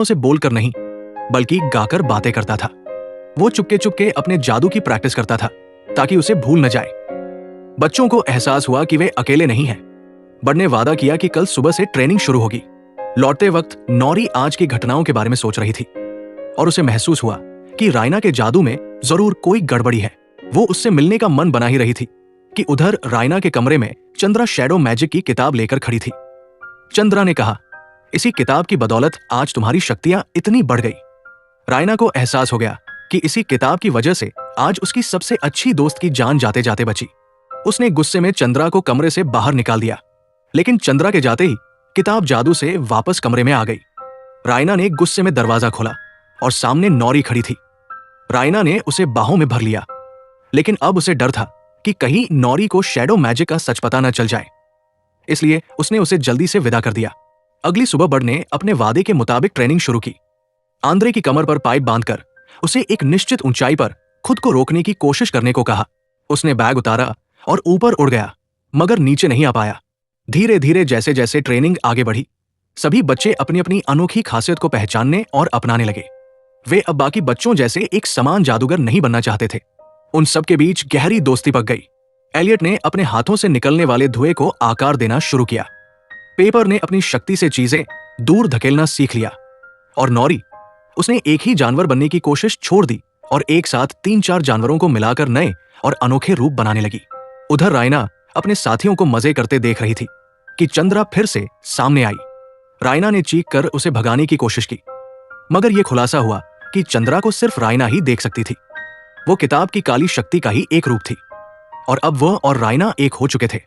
उसे बोलकर नहीं बल्कि गाकर बातें करता था। वो चुपके चुपके अपने जादू की प्रैक्टिस करता था ताकि उसे भूल न जाए। बच्चों को एहसास हुआ कि वे अकेले नहीं हैं। बड़ ने वादा किया कि कल सुबह से ट्रेनिंग शुरू होगी। लौटते वक्त नौरी आज की घटनाओं के बारे में सोच रही थी और उसे महसूस हुआ कि रायना के जादू में जरूर कोई गड़बड़ी है। वो उससे मिलने का मन बना ही रही थी कि उधर रायना के कमरे में चंद्रा शैडो मैजिक की किताब लेकर खड़ी थी। चंद्रा ने कहा, इसी किताब की बदौलत आज तुम्हारी शक्तियां इतनी बढ़ गई। रायना को एहसास हो गया कि इसी किताब की वजह से आज उसकी सबसे अच्छी दोस्त की जान जाते जाते बची। उसने गुस्से में चंद्रा को कमरे से बाहर निकाल दिया, लेकिन चंद्रा के जाते ही किताब जादू से वापस कमरे में आ गई। रायना ने गुस्से में दरवाजा खोला और सामने नौरी खड़ी थी। रायना ने उसे बाहों में भर लिया, लेकिन अब उसे डर था कि कहीं नौरी को शैडो मैजिक का सच पता न चल जाए, इसलिए उसने उसे जल्दी से विदा कर दिया। अगली सुबह बड़ ने अपने वादे के मुताबिक ट्रेनिंग शुरू की। आंद्रे की कमर पर पाइप बांधकर उसे एक निश्चित ऊंचाई पर खुद को रोकने की कोशिश करने को कहा। उसने बैग उतारा और ऊपर उड़ गया, मगर नीचे नहीं आ पाया। धीरे धीरे जैसे जैसे ट्रेनिंग आगे बढ़ी, सभी बच्चे अपनी अपनी अनोखी खासियत को पहचानने और अपनाने लगे। वे अब बाकी बच्चों जैसे एक समान जादूगर नहीं बनना चाहते थे। उन सबके बीच गहरी दोस्ती पक गई। एलियट ने अपने हाथों से निकलने वाले धुएं को आकार देना शुरू किया। पेपर ने अपनी शक्ति से चीजें दूर धकेलना सीख लिया। और नौरी, उसने एक ही जानवर बनने की कोशिश छोड़ दी और एक साथ 3-4 जानवरों को मिलाकर नए और अनोखे रूप बनाने लगी। उधर रायना अपने साथियों को मजे करते देख रही थी कि चंद्रा फिर से सामने आई। रायना ने चीख कर उसे भगाने की कोशिश की, मगर यह खुलासा हुआ कि चंद्रा को सिर्फ रायना ही देख सकती थी। वो किताब की काली शक्ति का ही एक रूप थी और अब वह और रायना एक हो चुके थे।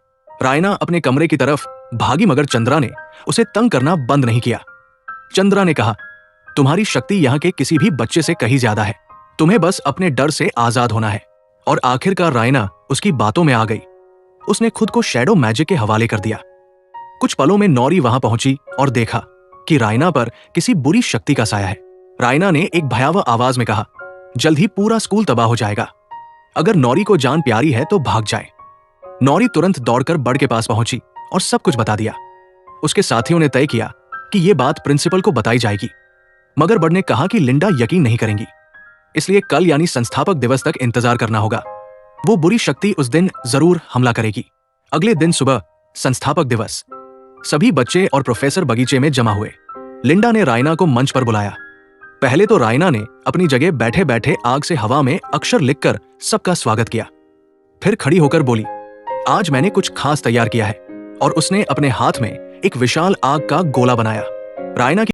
रायना अपने कमरे की तरफ भागी, मगर चंद्रा ने उसे तंग करना बंद नहीं किया। चंद्रा ने कहा, तुम्हारी शक्ति यहाँ के किसी भी बच्चे से कहीं ज्यादा है। तुम्हें बस अपने डर से आजाद होना है। और आखिरकार रायना उसकी बातों में आ गई। उसने खुद को शैडो मैजिक के हवाले कर दिया। कुछ पलों में नौरी वहां पहुंची और देखा कि रायना पर किसी बुरी शक्ति का साया है। रायना ने एक भयावह आवाज में कहा, जल्द ही पूरा स्कूल तबाह हो जाएगा। अगर नौरी को जान प्यारी है तो भाग जाए। नौरी तुरंत दौड़कर बड़ के पास पहुंची और सब कुछ बता दिया। उसके साथियों ने तय किया कि यह बात प्रिंसिपल को बताई जाएगी, मगर बड़ ने कहा कि लिंडा यकीन नहीं करेंगी, इसलिए कल यानी संस्थापक दिवस तक इंतजार करना होगा। वो बुरी शक्ति उस दिन जरूर हमला करेगी। अगले दिन सुबह संस्थापक दिवस। सभी बच्चे और प्रोफेसर बगीचे में जमा हुए। लिंडा ने रायना को मंच पर बुलाया। पहले तो रायना ने अपनी जगह बैठे बैठे आग से हवा में अक्षर लिखकर सबका स्वागत किया। फिर खड़ी होकर बोली, आज मैंने कुछ खास तैयार किया है। और उसने अपने हाथ में एक विशाल आग का गोला बनाया। रायना की